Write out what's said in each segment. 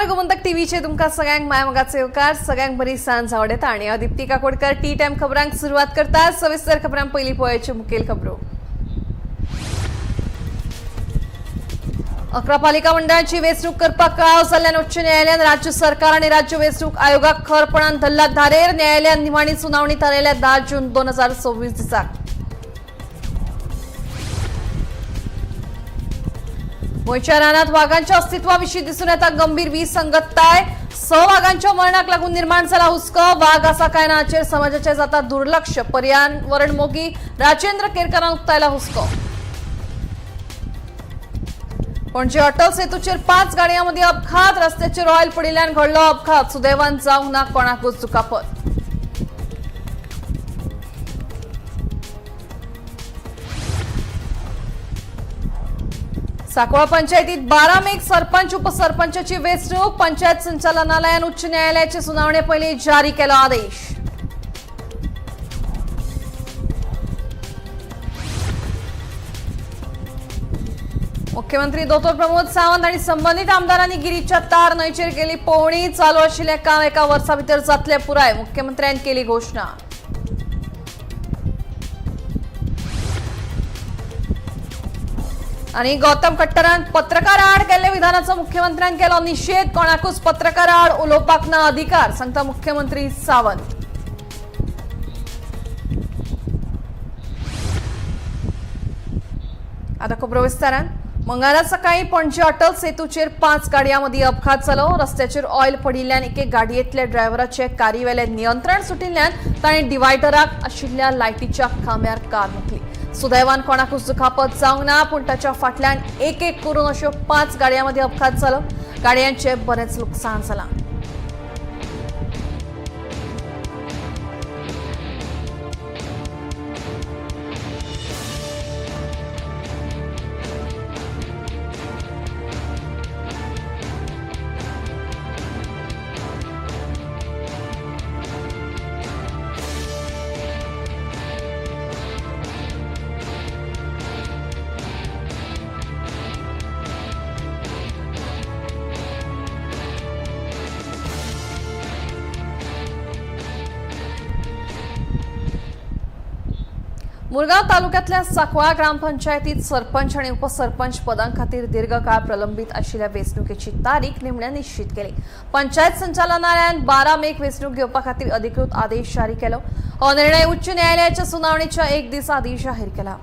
नमस्कार, गोमंतक टीव्हीचे तुमका सगळ्यांक मायमोगाचे उपकार. सगळ्यांक बरी सांज आवडेता आणि दीप्ती काकोडकर टी टाइम खबरांक सुरुवात करतात. सविस्तर खबरां पहिली पळोवचे मुखेल खबरो. 11 पालिका मंडळाची वेंचणूक करपाक कळाव जाल्ल्यान उच्च न्यायालयान राज्य सरकार आणि राज्य वेंचणूक आयोगाक खरपणान धरला धारेर. न्यायालयान निमाणी सुनावणी थारायल्या 10 जून 2026 दिसाक. गोंयच्या रानात वाघांच्या अस्तित्वाविषयी दिसून येता गंभीर विसंगतताय. 6 वाघांच्या मरणाक लागून निर्माण झाला हुस्को. वाघ आसा काय ना हाचेर समाजाचे जाता दुर्लक्ष. पर्यावरण मोगी राजेंद्र केरकरान उक्तायला हुस्को. पणजे अटल सेतूचेर 5 गाडयांमध्ये अपघात. रस्त्याचेर ऑयल पडिल्ल्यान घडलो अपघात. सुदैवान जावंक ना कोणाकूच दुखापत. सांकवाळ पंचायतीत 12 मेक सरपंच उपसरपंचाची वेंचणूक. पंचायत संचालनालयान उच्च न्यायालयाचे सुनावणे पयलीं जारी केलो आदेश. मुख्यमंत्री दोतोर प्रमोद सावंत आणि संबंधित आमदारांनी गिरीच्या तार न्हंयचेर केली पोवणी. चालू आशिल्लें काम एका वर्सा भितर जातले पुराय. मुख्यमंत्र्यांनी केली घोषणा. आणि गौतम खट्टरान पत्रकार आड केल्ले विधानाचो मुख्यमंत्र्यांनी केलो निषेध. कोणाकूच पत्रकार आड उलोवपाक ना अधिकार, सांगता मुख्यमंत्री सावंत. आता खबरो विस्तारान. मंगळारा सकाळी पणजे अटल सेतूचेर 5 गाडयांमध्ये अपघात जालो. रस्त्याचेर ऑयल पडिल्ल्यान एके गाडयेंतल्या ड्रायव्हराचे कारवेलें नियंत्रण सुटिल्ल्यान ताणें डिवायडराक आशिल्ल्या लायटीच्या खांब्यार कार मुखली. सुदैवान कोणाकूच दुखापत जावंक ना, पूण ताच्या फाटल्यान एक करून अश्यो 5 गाडयांमध्ये अपघात जालो. गाडयांचे बरेच लुकसाण जालां. मुरगांव तालुक्यातल्या सांकवाळ ग्रामपंचायतीत सरपंच आणि उपसरपंच पदांखातीर दीर्घकाळ प्रलंबित आशिल्ल्या वेंचणुकेची तारीख निमण्यान निश्चित केली. पंचायत संचालनालयान 12 मेक वेंचणूक घेवपा खातीर अधिकृत आदेश जारी केलो. हो निर्णय उच्च न्यायालयाच्या सुनावणेच्या 1 दीस आदी जाहीर केला.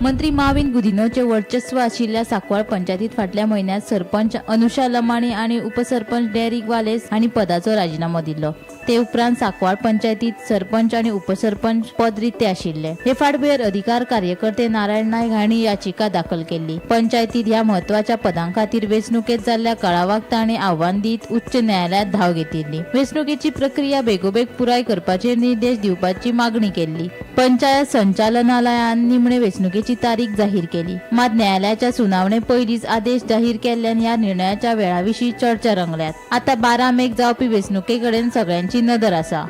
मंत्री माविन गुदिनोचे वर्चस्व आशिल्ल्या सांकवाळ पंचायतीत फाटल्या म्हयन्यात सरपंच अनुषा लमाणी आणि उपसरपंच डेरिक वालेस हांणी पदाचो राजीनामो दिलो. ते उपरांत सांकवाळ पंचायतीत सरपंच आणि उपसरपंच पद रिते आशिल्ले. हे फाटभुंयेर अधिकार कार्यकर्ते नारायण नायक हांणी याचिका दाखल केली. पंचायतीत ह्या म्हत्वाच्या पदांखातीर वेंचणुकेत जाल्ल्या कळावाक ताणें आव्हान दीत उच्च न्यायालयात धाव घेतिल्ली. वेंचणुकेची प्रक्रिया बेगोबेग पुराय करपाचे निर्देश दिवपाची मागणी केल्ली. पंचायत संचालनालयान निमणे वेंचणुकेची तारीख जाहीर केली. मात न्यायालयाच्या सुनावणे पयलींच आदेश जाहीर केल्ल्यान ह्या निर्णयाच्या वेळाविशीं चर्चा रंगल्यात. आता 12 मेक जावपी वेंचणुके कडेन सगळ्यांची नदर आसा.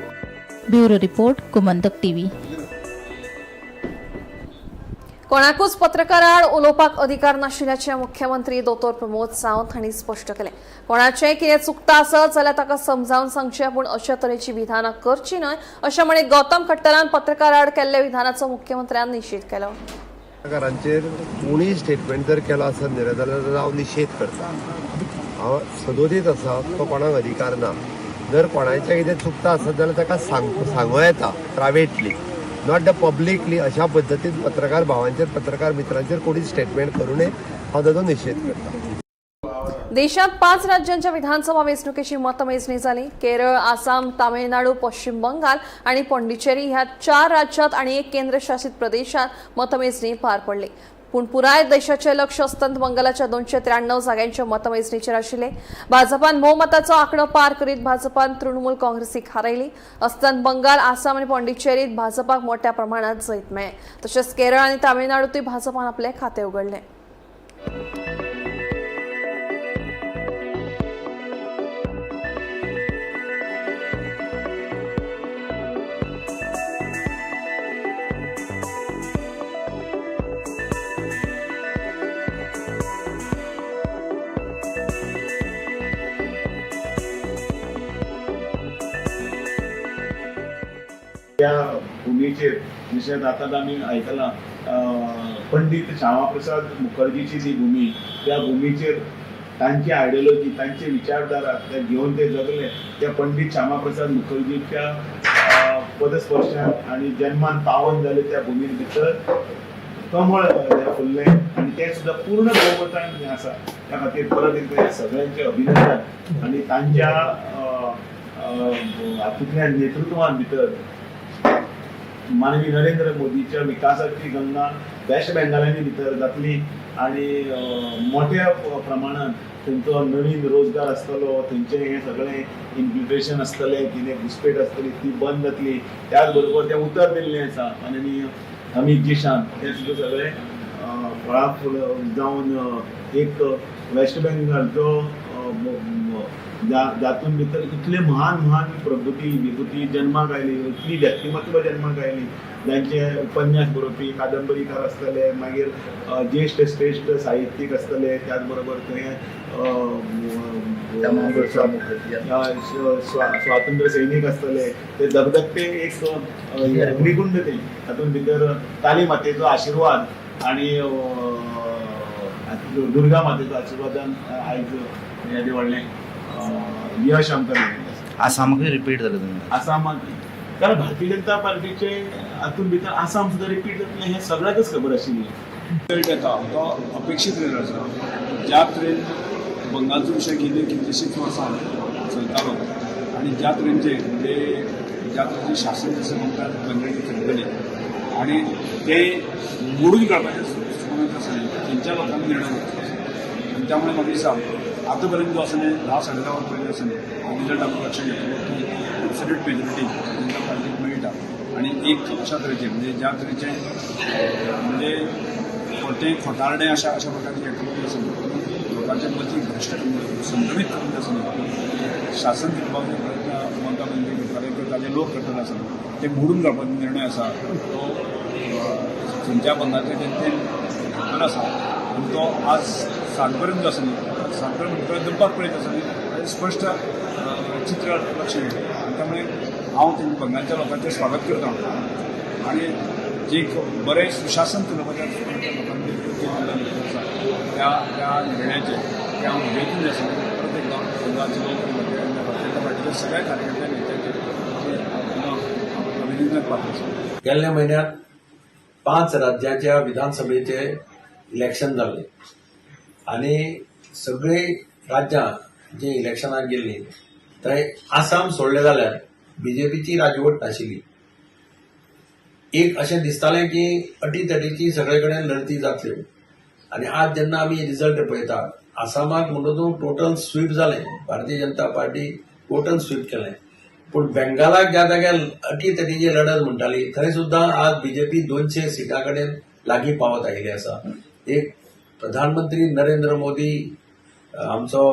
Bureau report, Gomantak TV. कोणाकूच पत्रकार आड उलोवपाक अधिकार नाशिल्ल्याचे मुख्यमंत्री दोतोर प्रमोद सावंत हांणी स्पश्ट केलें. कोणाचेंय कितें चुकता आसत जाल्यार ताका समजावन सांगचें, पूण अशा तरेची विधानां करची न्हय अशें म्हणीत गौतम खट्टरान पत्रकार आड केल्ल्या विधानाचो मुख्यमंत्र्यान निषेध केलो. पत्रकारांचेर कोणीय स्टेटमेंट जर केलो आसत न्ही जाल्यार हांव निषेध करता. हांव सदोदीत आसा, तो कोणाक अधिकार ना. जर कोणाचें कितें चुकता आसत जाल्यार ताका सांगूं येता प्रायवेटली, नॉट द पब्लिकली. अशा पद्दतीन पत्रकार भावांचेर पत्रकार मित्रांचेर कोणी स्टेटमेंट करू नये, हांव ताचो निषेध करता. देशात 5 राज्यांच्या विधानसभा वेंचणुकेची मतमेजणी जाली. केरळ, आसाम, तामिळनाडू, पश्चिम बंगाल आणि पॉंडिचेरी ह्या 4 राज्यांत आणि 1 केंद्रशासित प्रदेशात मतमेजणी पार पडली. पूण पुराय देशाचे लक्ष अस्तंत बंगालाच्या 293 जाग्यांच्या मतमेजणीचेर आशिल्ले. भाजपान भोवमताचो आंकडो पार करीत भाजपान तृणमूल काँग्रेसीक हारयली. अस्तंत बंगाल, आसाम आणि पॉंडिचेरीत भाजपाक मोठ्या प्रमाणात जैत मेळ्ळें. तशेंच केरळ आणि तामिळनाडूतय भाजपान आपले खाते उगडले. त्या भुमीचेर जशें आतां आमी आयकलां पंडीत श्यामाप्रसाद मुखर्जीची जी भूमी, त्या भुमीचेर तांची आयडियोलॉजी, तांचे विचारधारा ते घेवन ते जगले. त्या पंडीत श्यामाप्रसाद मुखर्जीच्या पदस्पर्शान आनी जन्मान पावन जाले त्या भुमी भितर कमळ फुल्लें आनी तें सुद्दां पूर्ण बहुमतान जें आसा. त्या खातीर परत एकदा सगळ्यांचे अभिनंदन आनी तांच्या हातूंतल्या नेतृत्वान भितर मानवी नरेंद्र मोदीच्या विकासाची गंगा वेस्ट बेंगालांनी भितर जातली आनी मोठ्या प्रमाणात थंयचो नवीन रोजगार आसतलो, थंयचें हें सगळें इन्फ्ल्ट्रेशन आसतलें, कितें घुसपेट आसतली ती बंद जातली. त्याच बरोबर तें उतर दिल्लें आसा माननीय अमित जी शान, तें सुद्दां सगळें फळाक जावन एक वेस्ट बेंगालचो जातून भितर इतले महान प्रगती विभूती जन्माक आयली, इतली व्यक्तिमत्व जन्माक आयली, जांचे उपन्यास बरोवपी कादंबरीकार आसतले, मागीर ज्येश्ठ श्रेश्ठ साहित्यीक आसतले, त्याच बरोबर थंय स्वातंत्र्य सैनीक आसतले. ते धगधगते एक अग्निकुंड ते तातूंत भितर काली मातेचो आशिर्वाद आनी दुर्गा मातेचो आशिर्वादान आयज हें व्हडलें यश आमकां मेळ्ळें. आसामाकूय रिपीट जालें तुमकां? आसामाक कारण भारतीय जनता पार्टीचे हातूंत भितर आसाम सुद्दां रिपीट जातलें हें सगळ्यांकच खबर आशिल्ली. रिजल्ट येता तो अपेक्षीत रिजल्ट आसा. ज्या तरेन बंगालचो विशय गेली कितलींशींच वर्सां चलतालो आनी ज्या तरेचे म्हणजे ज्या तरेचे शासन जशें म्हणटात बंगाली चलतले आनी ते मोडून काडपाचें सुचोवण्याचें आसलें, तेंच्या लोकांनी निर्णय घेतलो आनी त्यामुळे म्हाका दिसता आतां पर्यंत जो आसा न्ही 10-10.5 वर पर्यंत आसा न्ही रिजल्ट आमी लक्षात घेतलो की एब्सोल्यूट मेजॉरिटी जनता पार्टीक मेळटा आनी एक अशा तरेचें म्हणजे ज्या तरेचें म्हणजे खोटें खोटारडें अशा प्रकारची एक्टिविटी आसा लोकांच्या मती भ्रश्ट संक्रमीत करून आसा न्ही शासन करपाचो प्रयत्न ममता बंदी करताले ताजे लोक करताले आसा ते मोडून काडपाचो निर्णय आसा तो खंयच्या बंगालच्या जनतेन घेतलेलो आसा आनी तो आज सांजपर्यंत जो आसा न्ही सांजपर्यंत दनपार पर्यंत आसा न्ही स्पश्ट चित्र लक्ष येता आनी त्यामुळे हांव तेंच्या बंगालच्या लोकांचें स्वागत करता आनी जे एक बरें सुशासन चलोवपाच्या लोकांनी त्या निर्णयाचे त्या उमेदीन जे आसा परत एकदा बंगालचे लोक भारतीय जनता पार्टीच्या सगळ्या कार्यकर्त्या नेत्यांचे अभिनंदन पात्र आसा. गेल्ल्या म्हयन्यात 5 राज्याच्या विधानसभेचे इलेक्शन जाल्ले आनी सगळीं राज्यां जी इलेक्शनाक गेल्लीं थंय आसाम सोडलें जाल्यार बीजेपीची राजवट नाशिल्ली. एक अशें दिसतालें की अटीतटीची सगळे कडेन लढती जातल्यो आनी आज जेन्ना आमी रिजल्ट पळयतात आसामाक म्हणून टोटल स्वीप जालें, Bharatiya Janata party total sweep केलें. पूण बेंगालाक ज्या जाग्यार अटीतटीची लढत म्हणटाली थंय सुद्दां आज बीजेपी 200 सिटां कडेन लागीं पावत आयिल्ली आसा. एक प्रधानमंत्री नरेंद्र मोदी, आमचो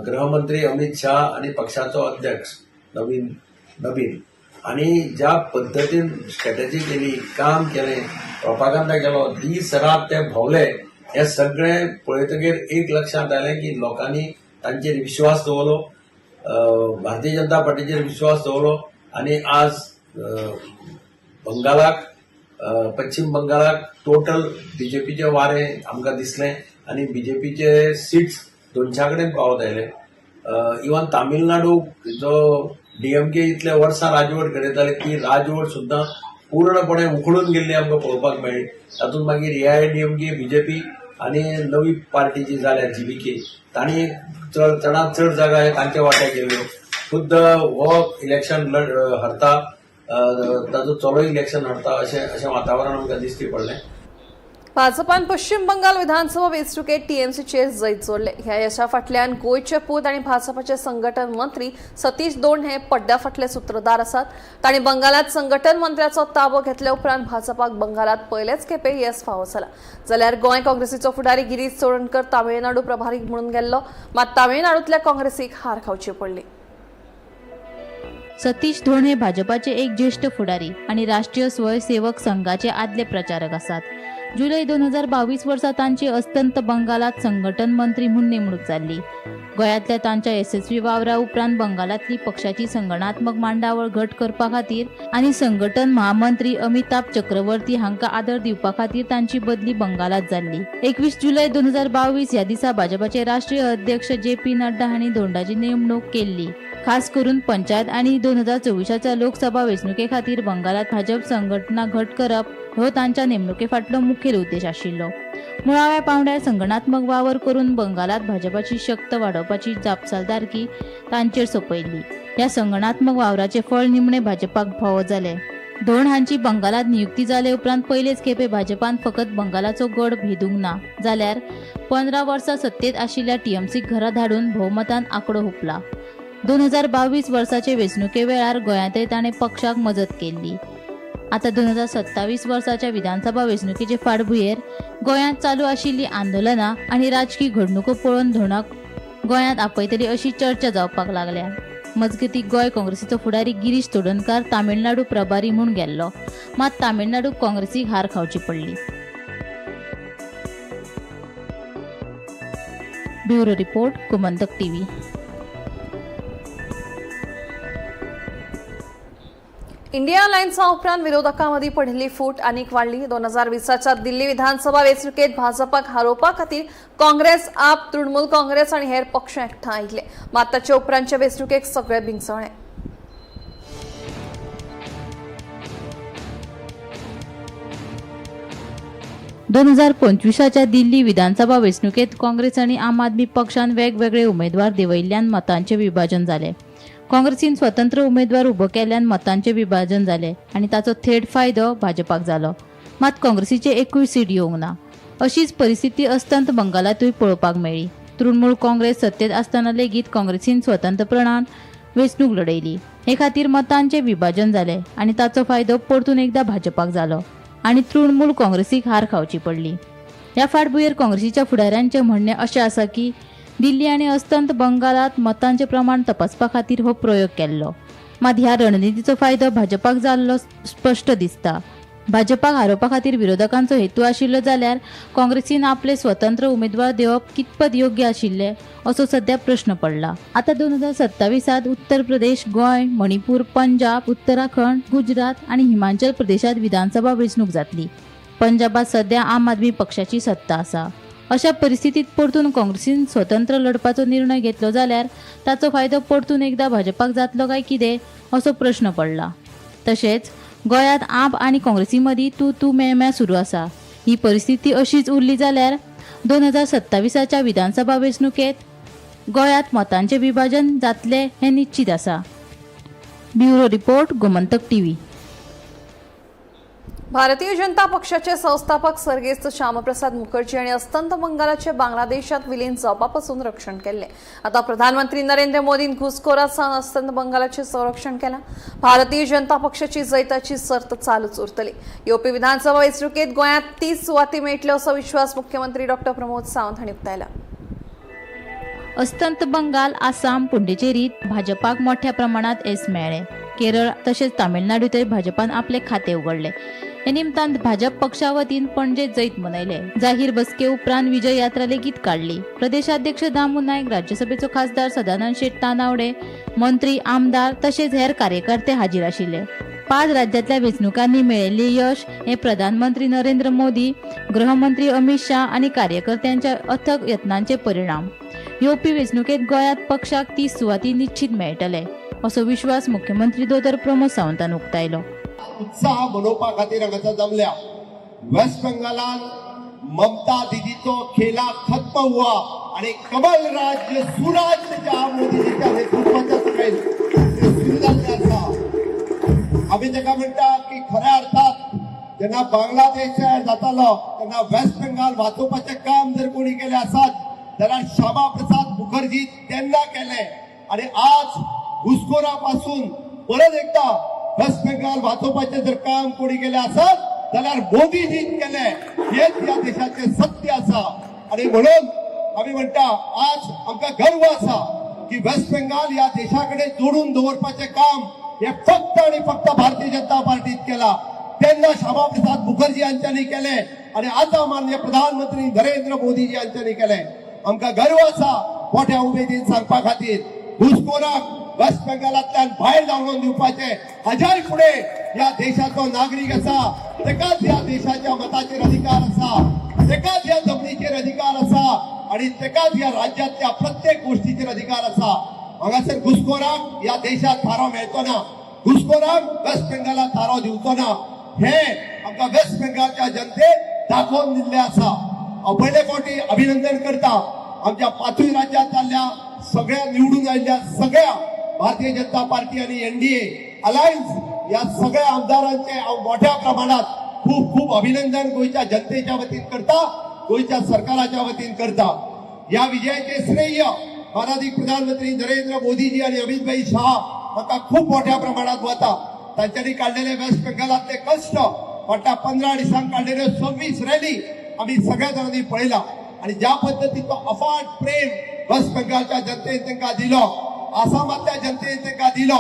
गृहमंत्री अमित शाह आनी पक्षाचो अध्यक्ष नवीन आनी ज्या पद्दतीन स्ट्रॅटेजी केली, काम केलें, प्रोपागंडा केलो, दीस रात ते भोवले, हे सगळें पळयतकीर एक लक्षांत आयलें की लोकांनी तांचेर विश्वास दवरलो, भारतीय जनता पार्टीचेर विश्वास दवरलो आनी आज बंगालाक पश्चिम बंगालाक टोटल बीजेपीचे वारें आमकां दिसलें आनी बीजेपीचे सीट्स 200 कडेन पावत आयले. इवन तामिळनाडू जो डीएमके इतल्या वर्सां राजवट करयताले ती राजवट सुद्दां पूर्णपणे उखडून गेल्ली आमकां पळोवपाक मेळ्ळी. तातूंत मागीर एआयएडीएमके बीजेपी आनी नवी पार्टी जी जाल्या जीबीके तांणी चडांत चड जागा हे तांच्या वाट्याक गेल्ल्यो. खुद्द हो इलेक्शन हरता ताजो चलो इलेक्शन हरता अशें वातावरण आमकां दिश्टी पडलें. भाजपान पश्चिम बंगाल विधानसभा वेंचणुकेत टीएमसीचेर जैत जोडले. ह्या यशा फाटल्यान गोंयचे पूत आनी भाजपाचे संघटन मंत्री सतीश दोंड हे पड्ड्या फाटले सूत्रधार आसात. तांणी बंगालात संघटन मंत्र्याचो ताबो घेतल्या उपरांत भाजपाक बंगालात पयलेच खेपे येस फावो जाला. जाल्यार गोंय काँग्रेसीचो फुडारी गिरीश चोडणकर तामिळनाडू प्रभारी म्हणून गेल्लो, मात तामिळनाडूंतल्या काँग्रेसीक हार खावची पडली. सतीश धोण हे भाजपाचे एक ज्येष्ठ पुढारी आणि राष्ट्रीय स्वयंसेवक संघाचे आदले प्रचारक असतात. जुलै 2022 वर्सा तांची अस्तंत बंगालात संघटन मंत्री म्हणून नेमणूक जाल्ली. गोंयांतल्या तांच्या यशस्वी वावरा उपरांत बंगालातली पक्षाची संघटनात्मक मांडावळ घट करपा खातीर आनी संघटन महामंत्री अमिताभ चक्रवर्ती हांका आदर दिवपा खातीर तांची बदली बंगालात जाल्ली. 21 जुलै 2022 ह्या दिसा भाजपाचे राष्ट्रीय अध्यक्ष JP नड्डा हांणी धोंडाची नेमणूक केल्ली. खास करून पंचायत आणि 2024च्या लोकसभा वेंचणुके खातीर बंगालात भाजप संघटना घट करप हो तांच्या नेमणुके फाटलो मुखेल उद्देश आशिल्लो. मुळाव्या पांवड्यार संघटनात्मक वावर करून बंगालात भाजपाची शक्त वाडोवपाची जापसालदारकी तांचेर सोपयल्ली. ह्या संघटनात्मक वावराचे फळ निमणे भाजपाक फावो जाले. धोण हांची बंगालात नियुक्ती जाले उपरांत पयलेच खेपे भाजपान फकत बंगालाचो गड भेदूंक ना जाल्यार 15 वर्सां सत्तेत आशिल्ल्या TMCक घरा धाडून भोवमतान आंकडो हुपला. 2022 वर्साचे वेंचणुके वेळार गोंयांतय ताणें पक्षाक मजत केल्ली. आता 2027 वर्साच्या विधानसभा वेंचणुकेचे फाटभुंयेर गोंयांत चालू आशिल्ली आंदोलनां आनी राजकीय घडणुको पळोवन धोणाक गोंयांत आपयतली अशी चर्चा जावपाक लागल्या. मजगतीं गोंय काँग्रेसीचो फुडारी गिरीश चोडणकार तामिळनाडू प्रभारी म्हूण गेल्लो, मात तामिळनाडू काँग्रेसीक हार खावची पडली. Bureau report, Gomantak TV. India अलायन्सा उपरांत विरोधकांमदीं पडिल्ली फूट आनीक वाडली. 2020च्या दिल्ली विधानसभा वेंचणुकेत भाजपाक हारोवपा खातीर काँग्रेस, आप, तृणमूल काँग्रेस आनी हेर पक्ष एकठांय आयिल्ले. मात ताचे उपरांतचे वेंचणुकेक सगळे भिंगसळ्ळे. दोन 2025च्या दिल्ली विधानसभा वेंचणुकेत काँग्रेस आनी आम आदमी पक्षान वेगवेगळे उमेदवार देंवयल्ल्यान मतांचे विभाजन जाले. काँग्रेसीन स्वतंत्र उमेदवार उबो केल्ल्यान मतांचे विभाजन जाले आनी ताचो थेट फायदो भाजपाक जालो. मात काँग्रेसीचे एकूय सीट येवंक ना. अशीच परिस्थिती अस्तंत बंगालातूय पळोवपाक मेळ्ळी. तृणमूल काँग्रेस सत्तेत आसतना लेगीत काँग्रेसीन स्वतंत्रपणान वेंचणूक लढयली. हे खातीर मतांचे विभाजन जाले आनी ताचो फायदो परतून एकदा भाजपाक जालो आनी तृणमूल काँग्रेसीक हार खावची पडली. ह्या फाटभुंयेर काँग्रेसीच्या फुडाऱ्यांचे म्हणणे अशें आसा की दिल्ली आनी अस्तंत बंगालात मतांचे प्रमाण तपासपा खातीर हो प्रयोग केल्लो. मात ह्या रणनितीचो फायदो भाजपाक जाल्लो स्पश्ट दिसता. भाजपाक हारोवपा खातीर विरोधकांचो हेतू आशिल्लो जाल्यार काँग्रेसीन आपले स्वतंत्र उमेदवार देवप कितपत योग्य आशिल्ले असो सध्या प्रश्न पडला. आता 2027 उत्तर प्रदेश, गोंय, मणिपूर, पंजाब, उत्तराखंड, गुजरात आनी हिमाचल प्रदेशात विधानसभा वेंचणूक जातली. पंजाबात सध्या आम आदमी पक्षाची सत्ता आसा. अशा परिस्थितीत परतून काँग्रेसीन स्वतंत्र लढपाचो निर्णय घेतलो जाल्यार ताचो फायदो परतून एकदा भाजपाक जातलो काय कितें असो प्रश्न पडला. तशेंच गोंयांत आप आनी काँग्रेसी मदीं तू मेळम्या सुरू आसा. ही परिस्थिती अशीच उरली जाल्यार 2027च्या विधानसभा वेंचणुकेत गोंयांत मतांचे विभाजन जातले हें निश्चित आसा. Bureau report, Gomantak TV. Bharatiya Janata पक्षाचे संस्थापक सर्गेस्त श्यामप्रसाद मुखर्जी आणि अस्तंत बंगालाचे बांगलादेशात विलीन जावपापासून रक्षण केले. आता प्रधानमंत्री नरेंद्र मोदीन घुसखोरांसावन अस्तंत बंगालाचे संरक्षण केला. भारतीय जनता पक्षाची जैताची सर्त चालूच उरतली. येवपी विधानसभा वेंचणुकेत गोंयांत 30 सुवाती मेळटल्यो असो विश्वास मुख्यमंत्री डॉ. प्रमोद सावंत हांणी उक्तायला. अस्तंत बंगाल, आसाम, पुंडुचेरीत भाजपाक मोठ्या प्रमाणात येस मेळ्ळे. केरळ तशेंच तामिळनाडूतय भाजपान आपले खाते उघडले. हे निमतान भाजप पक्षा वतीन पणजे जैत मनयले. जाहीर बसके उपरांत विजय यात्रा लेगीत काढली. प्रदेशाध्यक्ष दामू नायक, राज्यसभेचो खासदार सदानंद शेट तानावडे, मंत्री, आमदार तशेंच हेर कार्यकर्ते हाजीर आशिल्ले. 5 राज्यांतल्या वेंचणुकांनी मेळयिल्ले यश हे प्रधानमंत्री नरेंद्र मोदी, गृहमंत्री अमित शाह आनी कार्यकर्त्यांच्या अथक यत्नांचे परिणाम. येवपी वेंचणुकेत गोंयांत पक्षाक 30 सुवाती निश्चित मेळटले असो विश्वास मुख्यमंत्री डॉ. प्रमोद सावंतान उक्तायलो. उत्साह मनोवपा खातीर हांगासर जमल्या. वेस्ट बंगालात ममता दीदीचो खेला खत्म हुआ आणि कमल राज्य सुराज्य ज्या मोदीजीच्या नेतृत्वाच्या सकयल सुरू जाल्लें आसा. आमी ताका म्हणटा की खऱ्या अर्थात जेन्ना बांगलादेश जातालो तेन्ना वेस्ट बंगाल वाचोवपाचें काम जर कोणी केलें आसत जाल्यार श्यामा प्रसाद मुखर्जी तेन्ना केलें. आणि आज घुसखोरा पासून परत एकदा वेस्ट बेंगाल वाचोवपाचें जर काम कोणी केलें आसत जाल्यार मोदीजीन केलें. हेच ह्या देशाचें सत्य आसा. आणि म्हणून आमी म्हणटा आज आमकां गर्व आसा की वेस्ट बेंगाल ह्या देशा कडेन जोडून दवरपाचें काम हे फक्त आणि फक्त भारतीय जनता पार्टीत केला. त्यांना श्यामाप्रसाद मुखर्जी यांच्यानी केले आणि आता माननीय प्रधानमंत्री नरेंद्र मोदीजी यांच्यानी केले. आमका गर्व असा मोठ्या उमेदीन सांगपा खातीर घुसखोराक वेस्ट बेंगालांतल्यान भायर धांवून दिवपाचे हाज्याय फुडे या देशाचो नागरीक असा, तेकाच या देशाच्या मताचेर अधिकार असा, तेकाच या जमनीचेर अधिकार असा आणि तेकाच या राज्यातल्या प्रत्येक गोष्टीचेर अधिकार असा. हांगासर घुसखोराक या देशात थारो मेळचो ना, घुसखोराक वेस्ट बेंगालात थारो दिवचो ना, हे आमकां वेस्ट बेंगालच्या जनतेक दाखोवन दिल्ले आसा. हांव पयले फावटी अभिनंदन करता आमच्या 5 राज्यांत जाल्ल्या सगळ्या निवडून आयिल्ल्या सगळ्या भारतीय जनता पार्टी आणि एनडीए अलायन्स या सगळ्या आमदारांचे हांव मोठ्या प्रमाणात खूप खूप अभिनंदन गोयच्या जनतेच्या वतीन करता, गोयच्या सरकाराच्या वतीन करता. या विजयाचे श्रेय माननीय प्रधानमंत्री नरेंद्र मोदीजी आणि अमित भाई शाह हाका खूप मोठ्या प्रमाणात वता. तांच्यांनी काढलेले वेस्ट बेंगालातले कष्ट फाटल्या 15 दिसांक काढलेल्यो 26 रॅली आम्ही सगळ्या जणांनी पळयला आणि ज्या पद्धतीचो अफाट प्रेम वेस्ट बेंगालच्या जनतेन तांकां दिलो, आसामातल्या जनतेन तांकां दिलो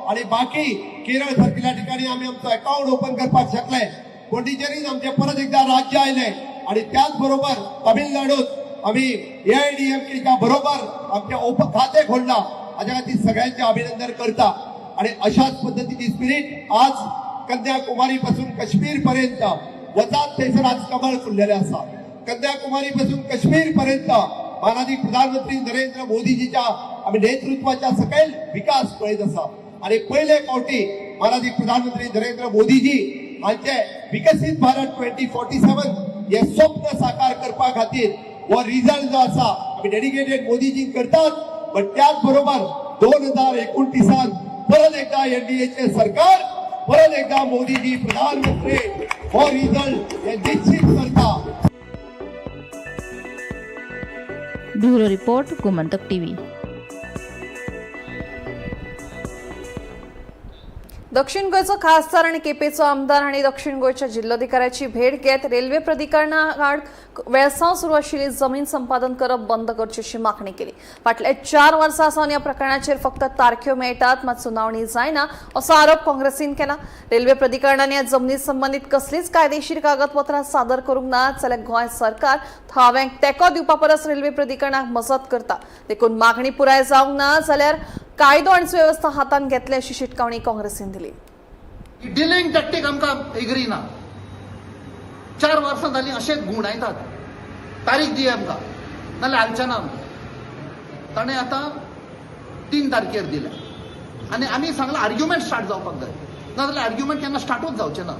आणि बाकी केरळ सारकिल्या ठिकाणी आम्ही आमचो अकाउंट ओपन करपाक शकले. पोंडिचेरीन आमचे परत एकदा राज्य आयले आणि त्याच बरोबर तामिळनाडूत आम्ही एआयडीएमकेच्या बरोबर आमचे खाते खोलला. हाज्या खातीर सगळ्यांचे अभिनंदन करता. आणि अशाच पद्धतीची स्पिरिट आज कन्याकुमारी पासून काश्मीर पर्यंत वतात थंयसर आज कमळ फुललेले आसा. कन्याकुमारी पासून काश्मीर पर्यंत माननीय प्रधानमंत्री नरेंद्र मोदीजीच्या आम्ही नेतृत्वाच्या सकयल विकास पळयत आसा. आणि पयले फावटी माननीय प्रधानमंत्री नरेंद्र मोदीजी हांचे विकसित भारत 2047 हे स्वप्न साकार करपा खातीर हो रिझल्ट जो आसा आम्ही डेडिकेटेड मोदीजी करतात. पण त्याच बरोबर 2029 परत एकदा एनडीएचे सरकार, परत एकदा मोदीजी प्रधानमंत्री हो रिझल्ट हे निश्चित करता. Bureau report Gomantak TV. दक्षिण गोंयचो खासदार आणि केपेचो आमदार हांणी दक्षिण गोंयच्या जिल्लोधिकाऱ्याची भेट घेत रेल्वे प्राधिकरणाआड वेळसाव सुरू आशिल्ली जमीन संपादन करप बंद करची अशी मागणी केली. फाटल्या 4 वर्सां सावन ह्या प्रकरणाचेर फक्त तारख्यो मेळटात, मात सुनावणी जायना असो आरोप काँग्रेसीन केला. रेल्वे प्राधिकरणान ह्या जमनी संबंधीत कसलीच कायदेशीर कागदपत्रां सादर करूंक नात जाल्यार गोंय सरकार थळाव्यांक तेंको दिवपा परस रेल्वे प्राधिकरणाक मजत करता. देखून मागणी पुराय जावंक ना जाल्यार कायदो आणि सुव्यवस्था हातान घेतले अशी शिटकावणी काँग्रेसीन दिली. डिलिंग टॅक्टीक आमकां एग्री ना. 4 वर्सां जालीं अशेंच गुणायतात. तारीख दी आमकां नाल्यार हाडचे ना. ताणें आतां 3 तारखेर दिल्या आनी आमी सांगलां आर्ग्युमेंट स्टार्ट जावपाक जाय, नाजाल्यार आर्ग्युमेंट केन्ना स्टार्टूच जावचें ना.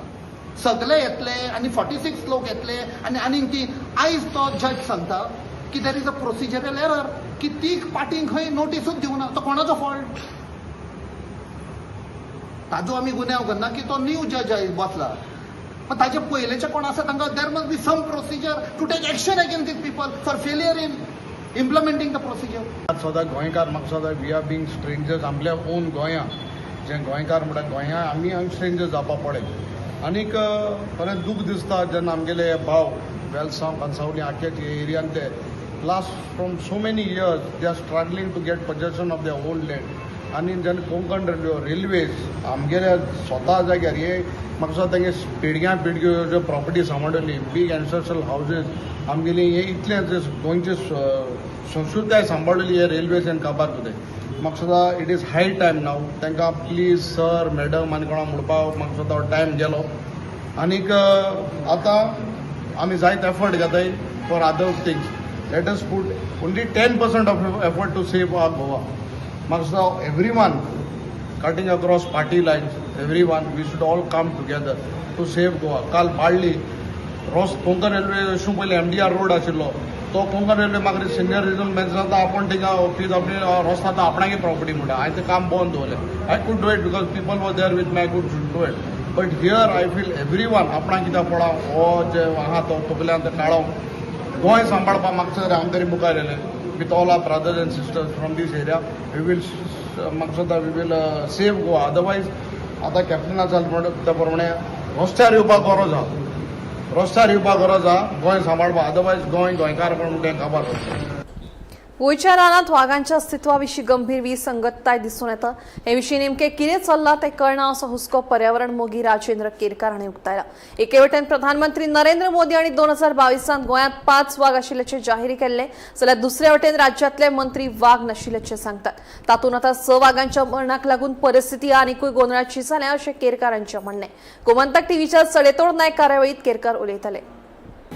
सगळे येतले आनी 46 लोक येतले आनी आनीक ती आयज तो जज सांगता की there is a procedural error, की ती पार्टींक खंय नोटीसूच दिवना. तो कोणाचो फॉल्ट? ताजो आमी गुन्यांव करना की तो न्यू जज बसला, पण ताचे पयलेचे कोण आसा तांकां there must be some procedure to take action against these people for failure in implementing the procedure. सदां गोंयकार म्हाका सदां वी आर बींग स्ट्रेंजर्स आमल्या ओन गोंयां, जे गोंयकार म्हणटा गोंयां आमी हांगा स्ट्रेंजर्स जावपा पडे. आनीक बरें दूख दिसता जेन्ना आमगेले भाव वेलसांव कांसावली आख्या एरियान ते last from so many years they are struggling to get possession of their own land. आनी जेन्ना कोंकण रेल्वेज आमगेल्या स्वता जाग्यार हे म्हाका दिसता तेंगे पिळग्या पिळग्यो ज्यो प्रॉपर्टी सांबाळटली, बीग एन्सेस्ट्रल हावजीस आमगेली हे इतले गोंयचे संस्कृताय सांबाळटली हे रेल्वेज एन काबार करताय. म्हाका सुद्दां इट इज हाय टायम नाव तांकां प्लीज सर मॅडम आनी कोणा म्हणपाक म्हाका सुद्दां टायम गेलो. आनीक आतां आमी जायत एफर्ट घेताय for other things. Let us put only 10% of effort to save our Goa. म्हाका सुद्दां every one cutting across party lines, every one we should all come together to save Goa. काल बाळ्ळी कोंकण रेल्वे अशें पयलीं MDR रोड आशिल्लो तो Konkan railway म्हाका senior regional manager आतां आपण थिंगा ऑफिस आपली रस्ता आतां आपणागे प्रॉपर्टी म्हणटा. हांवें तें काम बंद दवरलें. I could do it because people were there with me I could do it. But here I feel every one आपणाक कित्याक पळाव हो जे आहा तो तकल्यान तें काळो गोंय सांबाळपाक म्हाका हांव तरी मुखार येयलें with all our brothers and sisters from this area. We will म्हाका दिसता we will save Goa. Otherwise आतां कॅप्टना जाल त्या प्रमाणे रस्त्यार येवपाक गरज आहा, रस्त्यार येवपाक गरज आहा गोंय सांबाळपाक. अदरवायज गोंयकार म्हणून तें काबार करता. गोंयच्या रानात वाघांच्या अस्तित्वाविशीं गंभीर विसंगतताय दिसून येता. हे विशीं नेमके कितें चल्लां तें कळना असो हुस्को पर्यावरण मोगी राजेंद्र केरकार हांणी उक्तायला. एके वटेन प्रधानमंत्री नरेंद्र मोदी हांणी 2022 गोंयांत 5 वाघ आशिल्ल्याचे जाहीर केल्ले, जाल्यार दुसरे वटेन राज्यांतले मंत्री वाघ नाशिल्ल्याचे सांगतात. तातूंत आतां 6 वाघांच्या मरणाक लागून परिस्थिती आनीकूय गोंधळाची जाल्या अशें केरकारांचें म्हणणें. गोमंतक टीव्हीच्या सडेतोड नायक कार्यावळींत केरकार उलयताले.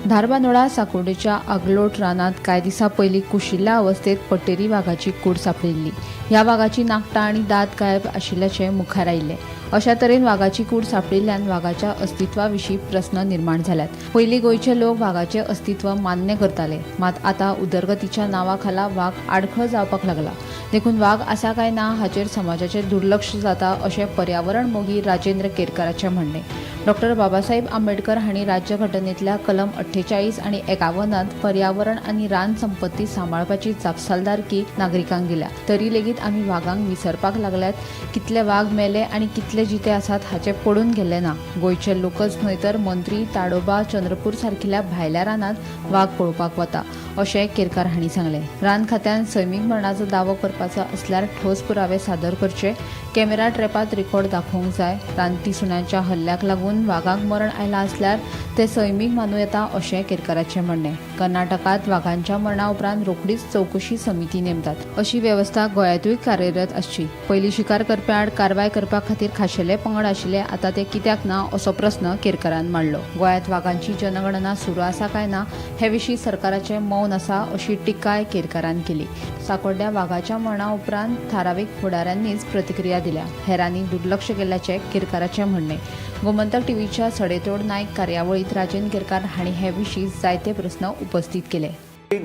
धारबांदोडा साकोडेच्या आगलोट रानात कांय दिसा पयलीं कुशिल्ल्या अवस्थेत पट्टेरी वाघाची कूड सापडिल्ली. ह्या वाघाची नाकटां आनी दात गायब आशिल्ल्याचे मुखार आयिल्ले. अशा तरेन वाघाची कूड सापडिल्ल्यान वाघाच्या अस्तित्वा विशीं प्रस्न निर्माण जाल्यात. पयलीं गोंयचे लोक वाघाचें अस्तित्व मान्य करताले, मात आतां उदरगतीच्या नांवा खाला वाघ आडखळ जावपाक लागला. देखून वाघ आसा काय ना हाचेर समाजाचें दुर्लक्ष जाता अशें पर्यावरण मोगी राजेंद्र केरकाराचें म्हणणें. डॉ. बाबासाहेब आंबेडकर हांणी राज्यघटनेंतल्या कलम 48 आनी 51 पर्यावरण आनी रान संपत्ती सांबाळपाची जापसालदारकी नागरिकांक दिल्या. तरी लेगीत आमी वाघांक विसरपाक लागल्यात. कितले वाघ मेले आनी कितले जिते आसात हाचे पडून गेल्ले ना. गोंयचे लोकच न्हय तर मंत्री ताडोबा, चंद्रपूर सारकिल्या भायल्या रानात वाघ पळोवपाक वता अशें केरकार हांणी सांगलें. रान खात्यान सैमीक मरणाचो दावो करपाचो असल्यार ठोस पुरावे सादर करचे. कॅमेरा ट्रॅपात रेकॉर्ड दाखोवंक जाय. रानटी सुण्यांच्या हल्ल्याक लागून वाघांक मरण आयलां असल्यार ते सैमीक मानूं येता अशें केरकाराचें म्हणणें. कर्नाटकांत वाघांच्या मरणा उपरांत रोखडीच चवकशी समिती नेमतात. अशी वेवस्था गोंयांतूय कार्यरत आसची. पयलीं शिकार करप्यां आड कारवाय करपा खातीर खाशेले पंगड आशिल्ले, आतां ते कित्याक ना असो प्रस्न केरकारान मांडलो. गोंयांत वाघांची जनगणना सुरू आसा काय ना हे विशीं सरकाराचें मौन आसा अशी टिकाय केरकारान केली. साकोड्ड्या वाघाच्या मरणा उपरांत थारावीक फुडाऱ्यांनीच प्रतिक्रिया दिल्या. हेरांनी दुर्लक्ष केल्ल्याचें केरकाराचें म्हणणें. गोमंतक टीव्हीच्या सडेतोड नायक कार्यावळींत राजेंद्र केरकार हांणी हे विशीं जायते प्रस्न उपस्थित केले.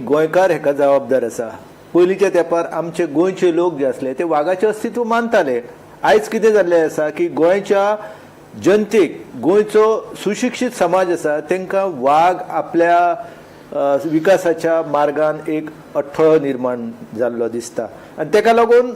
गोंयकार हेका जबाबदार आसा. पयलींच्या तेंपार आमचे गोंयचे लोक जे आसले ते वाघाचें अस्तित्व मानताले. आयज कितें जाल्लें आसा की गोंयच्या जनतेक, गोंयचो सुशिक्षीत समाज आसा तांकां वाघ आपल्या विकासाच्या मार्गान एक अडथळो निर्माण जाल्लो दिसता. आनी ताका लागून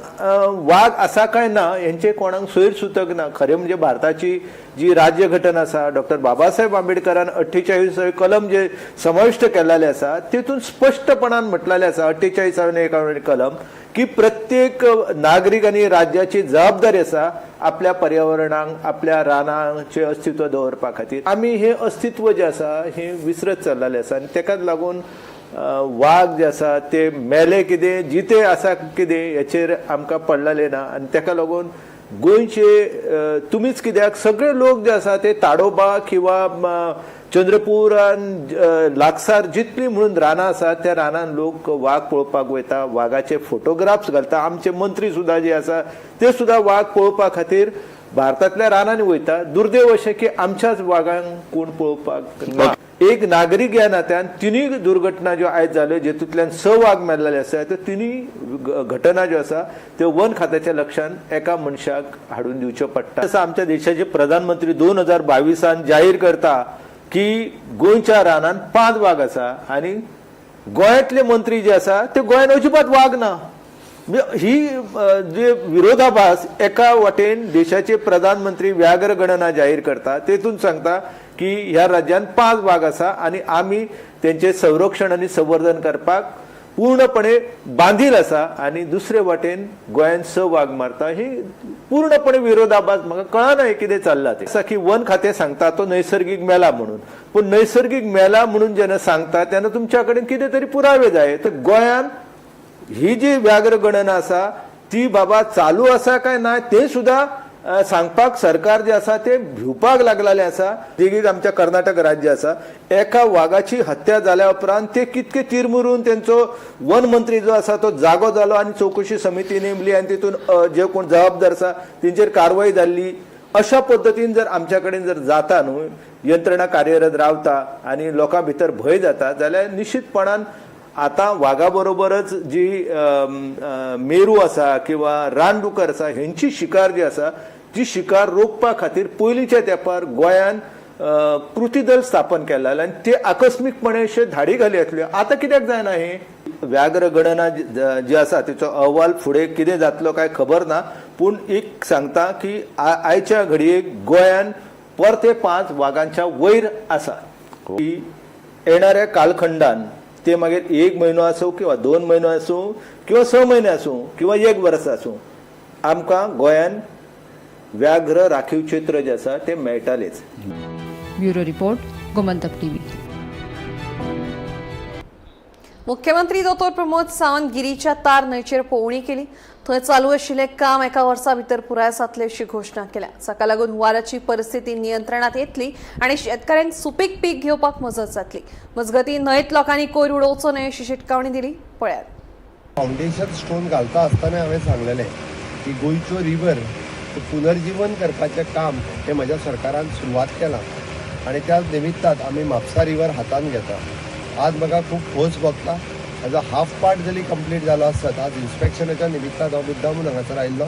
वाघ आसा काय ना हेंचे कोणाक सोयर सुतक ना. खरें म्हणजे भारताची जी राज्यघटना आसा, डॉ. बाबासाहेब आंबेडकरान 48 कलम जे समाविष्ट केल्ले आसा तेतून स्पश्टपणान म्हटलेलें आसा, 48 आणि 51 कलम, की प्रत्येक नागरीक आनी राज्याची जबाबदारी आसा आपल्या पर्यावरणाक, आपल्या रानाचें अस्तित्व दवरपा खातीर. आमी हें अस्तित्व जें आसा हें विसरत चल्लेलें आसा. आनी तेकाच लागून वाघ जे आसा ते मेले कितें, जिते आसा कितें हेचेर आमकां पडलेलें ना. आनी तेका लागून गोंयचे तुमीच कित्याक सगळे लोक जे आसा ते ताडोबा किंवा चंद्रपुरान लागसार जितली म्हणून रानां आसात त्या रानान लोक वाघ पळोवपाक वयता, वाघाचे फोटोग्राफ्स घालता. आमचे मंत्री सुद्दां जे आसा ते सुद्दां वाघ पळोवपा खातीर भारतांतल्या रानांनी वयता. दुर्दैव अशें की आमच्याच वाघांक कोण पळोवपाक ना. एक नागरीक ह्या नात्यान तिनूय दुर्घटना ज्यो आयज जाल्यो जेतूंतल्यान 6 वाघ मेल्लेले आसा त्यो तिनूय घटना ज्यो आसा त्यो वन खात्याच्या लक्षान एका मनशाक हाडून दिवच्यो पडटा. तसो आमच्या देशाचे प्रधानमंत्री 2022 जाहीर करता की गोंयच्या रानान 5 वाघ आसा आनी गोंयांतले मंत्री जे आसा ते गोंयान अजिबात वाघ ना. ही जे विरोधाभास एका वटेन देशाचे प्रधानमंत्री व्याघ्र गणना जाहीर करता, तेतून सांगता की ह्या राज्यात 5 वाघ आसा आनी आमी तेंचे संरक्षण आनी संवर्धन करपाक पूर्णपणे बांधील आसा. आनी दुसरे वाटेन गोंयान 6 वाघ मारता. ही पूर्णपणे विरोधाभास. म्हाका कळना हे कितें चल्लां तें. असा की वन खातें सांगता तो नैसर्गिक मेला म्हणून, पूण नैसर्गिक मेला म्हणून जेन्ना सांगता तेन्ना तुमच्या कडेन कितें तरी पुरावे जाय. तर गोंयान ही जी व्याघ्र गणना आसा ती बाबा चालू आसा काय ना ते सुद्धा सांगपाक सरकार जे आसा ते भिवपाक लागलेले आसा. देखीक आमच्या कर्नाटक राज्य आसा, एका वाघाची हत्या जाल्या उपरांत ते कितके तिरमुरून तेंचो वन मंत्री जो आसा तो जागो जालो आनी चवकशी समिती नेमली आनी तितून जे कोण जबाबदार आसा तेंचेर कारवाय जाल्ली. अशा पद्दतीन जर आमच्या कडेन जर जाता न्हू, यंत्रणा कार्यरत रावता आनी लोकां भितर भंय जाता जाल्यार निश्चितपणान आता वाघा बरोबरच जी मेरू आसा किंवा रानडुकर आसा हेंची शिकार जी आसा ती शिकार रोखपा खातीर पयलींच्या तेंपार गोंयान कृती दल स्थापन केला आनी ते आकस्मीकपणे अशे धाडी घाली येतल्यो. आता कित्याक जायना हे व्याघ्र गणना जी आसा तिचो अहवाल फुडें कितें जातलो काय खबर ना. पूण एक सांगता की आयच्या घडयेक गोंयान परते 5 वाघांच्या वयर आसा. येणाऱ्या कालखंडान ते मागीर 1 म्हयनो आसूं किंवा 2 म्हयनो आसूं किंवा 6 म्हयने आसूं किंवा 1 वर्स आसूं, आमकां गोंयान व्याघ्र राखीव क्षेत्र जे आसा ते मेळटालेच. Bureau report, Gomantak TV. मुख्यमंत्री दोतोर प्रमोद सावंत गिरीच्या तार न्हंयचेर पळोवणी केली. थंय चालू आशिल्लें काम एका वर्सा भितर पुराय जातलें अशी घोशणा केल्या. जाका लागून हुंवाराची परिस्थिती नियंत्रणात येतली आनी शेतकऱ्यांक सुपीक पीक घेवपाक मजत जातली. मजगतीं न्हंयत लोकांनी कोयर उडोवचो न्हय अशी शिटकावणी दिली. पळयात. फावंडेशन स्टोन घालता आसतना हांवें सांगलेलें की गोंयचो रिवर पुनर्जीवन करपाचें काम हें म्हज्या सरकारान सुरवात केलां आनी त्या निमित्तान आमी म्हापसा रिवर हातान घेता. आज म्हाका खूब खोस भोगता. हाजो हाफ पार्ट जरी कंप्लीट जालो आसत, आज इन्स्पेक्शनाच्या निमित्तान हांव मुद्दामून हांगासर आयिल्लो.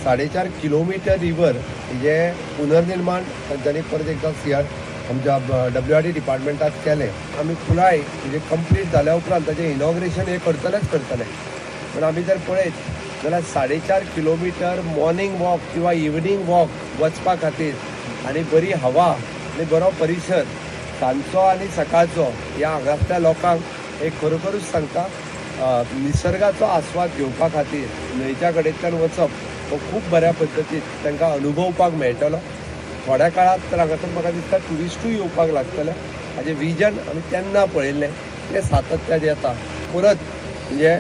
4.5 किलोमिटर रिवर जे पुनर्निर्माण तांच्यांनी परत एकदा आमच्या WRD डिपार्टमेंटात केलें. आमी पुराय म्हणजे कंप्लीट जाल्या उपरांत ताचें इनॉग्रेशन हे करतले. पण आमी जर पळयत जाल्यार 4.5 किलोमिटर मॉर्निंग वॉक किंवा इवनिंग वॉक वचपा खातीर आनी बरी हवा आनी बरो परिसर सांजचो आनी सकाळचो ह्या हांगासल्या लोकांक एक खरोखरूच सांगता निसर्गाचो आस्वाद घेवपा खातीर न्हंयच्या कडेच्यान वचप हो खूब बऱ्या पद्दतीन तांकां अनुभवपाक मेळटलो. थोड्या काळात तर हांगासर म्हाका दिसता ट्युरिस्टूय येवपाक लागतले. हाजें विजन आमी तेन्ना पळयल्लें तें सातत्यान येता. परत म्हणजे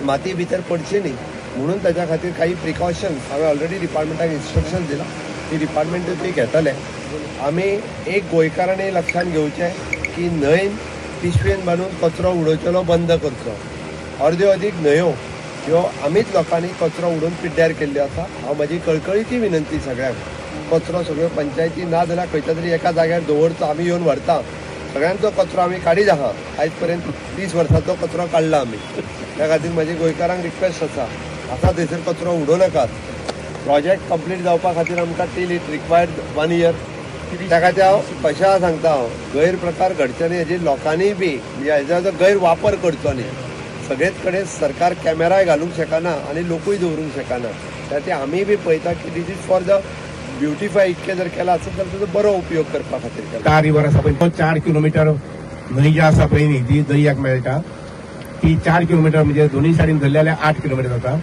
माती भितर पडची न्ही म्हणून ताच्या खातीर काही प्रिकॉशन्स हांवें ऑलरेडी डिपार्टमेंटाक इन्स्ट्रक्शन दिलां. ती डिपार्टमेंट ती घेतले. आमी एक गोंयकारांनी लक्षात घेवचें की न्हंयन पिशवेन बांदून कचरो उडोवचो बंद करचो. अर्द्यो अदीक न्हंयो ह्यो आमीच लोकांनी कचरो उडोवन पिड्ड्यार केल्ल्यो आसा. हांव म्हजी कळकळीची विनंती सगळ्यांक, कचरो सगळ्यो पंचायती ना जाल्यार खंयच्या तरी एका जाग्यार दवरचो. आमी येवन व्हरता. सगळ्यांचो कचरो आमी काडीत आहा. आयज पर्यंत 30 वर्सांचो कचरो काडला आमी. त्या खातीर म्हजी गोंयकारांक रिक्वेस्ट आसा थंयसर कचरो उडोव नाकात. प्रोजेक्ट कंप्लीट जावपा खातीर आमकां टील इट रिक्वायर्ड 1 year. त्या खातीर हांव कशें सांगता, हांव गैरप्रकार घडचे न्ही हेजी लोकांनी बी हेजो गैरवापर करचो न्ही. सगळेच कडेन सरकार कॅमेराय घालूंक शकना आनी लोकूय दवरूंक शकना. त्या खातीर आमी बी पळयता की these is for the beautify. इतकें जर केलां आसत जाल्यार ताजो बरो उपयोग करपा खातीर केला. तार रिवर आसा पळय तो 4 किलोमिटर न्हंय जी आसा पळय न्ही ती दर्याक मेळटा ती 4 किलोमिटर म्हणजे दोनूय सायडीन धरली जाल्यार 8 किलोमिटर जाता.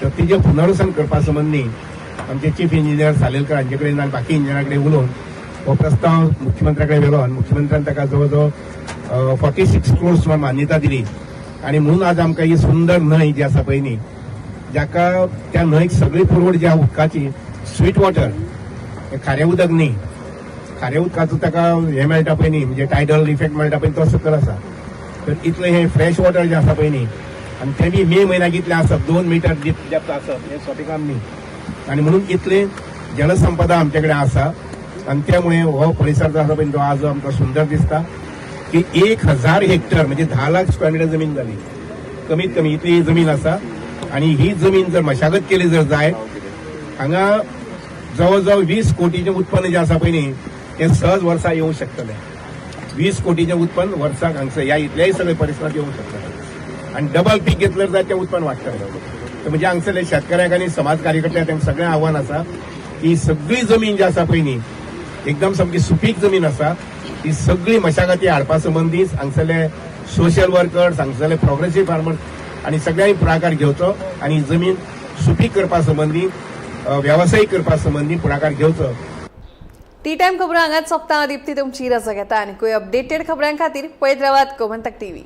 तर तिजें पुनर्वसन करपा संबंदी आमचे चीफ इंजिनियर सालेलकर हांचे कडेन आनी बाकी इंजिनियरा कडेन उलोवन हो प्रस्ताव मुख्यमंत्र्या कडेन व्हेलो आनी मुख्यमंत्र्यान ताका जवळ जवळ 46 crores सुमार मान्यता दिली. आनी म्हणून आज आमकां ही सुंदर न्हंय जी आसा पळय न्ही जाका त्या न्हंयक सगळी पुरवण जी आहा उदकाची स्वीट वॉटर खारें उदक न्ही खारें उदकाचो ताका हें मेळटा पळय न्ही म्हणजे टायडल इफेक्ट मेळटा पळय तो सकल आसा. तर इतलें हें फ्रेश वॉटर जें आसा पळय न्ही आनी तें बी मे म्हयन्याक इतलें आसप 2 मीटर डेप्थ आसप हें सोपें काम न्ही. आनी म्हणून इतलें जलसंपदा आमचे कडेन आसा आनी त्यामुळे हो परिसर जो आसा पळय तो आज आमकां सुंदर दिसता की 1000 हेक्टर म्हणजे 10 लाख स्क्वेअर मिटर जमीन जाली. कमीत कमी इतली जमीन आसा आनी ही जमीन जर मशागत केली जर जाय हांगा जवळ जवळ 20 कोटीचें उत्पन्न जें आसा पळय न्ही तें सहज वर्सा येवंक शकतलें. 20 कोटीचें उत्पन्न वर्साक हांगसर ह्या इतल्याय सगळ्या परिसरात येवंक शकतलें आनी डबल पीक घेतल्यार जाय तें उत्पन्न वाडटलें. तर म्हणजे हांगसरले शेतकऱ्यांक आनी समाज कार्यकर्त्यांक तांकां सगळें आव्हान आसा की सगळी जमीन जी आसा पळय न्ही एकदम सामकी सुपीक जमीन आसा ती सगळी मशागती हाडपा संबंदी हांगसरले सोशल वर्कर्स हांगसरले प्रोग्रेसीव फार्मर्स आनी सगळ्यांनी पुढाकार घेवचो आनी जमीन सुपीक करपा संबंदी व्यावसायिक करपा संबंधी पुढाकार घेवचो. टी टाइम खबरां हांगाच सोंपता. दिप्ती तुमची रजा घेता आनी खंय अपडेटेड खबरां खातीर पळयत रावात गोमंतक टीव्ही.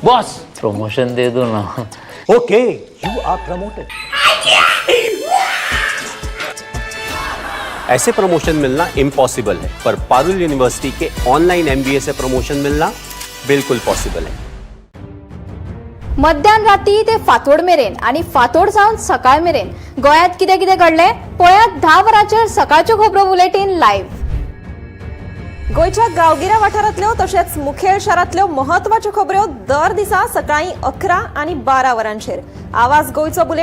बॉस प्रमोशन दे दो ना. Okay you are promoted. ऐसे प्रमोशन मिलना इम्पॉसिबल है पर पारुल यूनिवर्सिटी के ऑनलाइन MBA से प्रमोशन मिलना बिल्कुल पॉसिबल है. मध्यान राती ते फातोड मेरेन आणि फातोड सावन सकाळ मेरेन गोंयांत कितें कितें घडलें पळयात 10 वरांचेर सकाळच्यो खबरो बुलेटिन लायव्ह. गोयच्या गांवगिऱ्या वाठारांतल्यो तशेंच मुखेल शारांतल्यो महत्वाच्यो खबरो दर दिसा सकाळीं 11 आनी 12 वरांचेर आवाज गोयचो बुलेट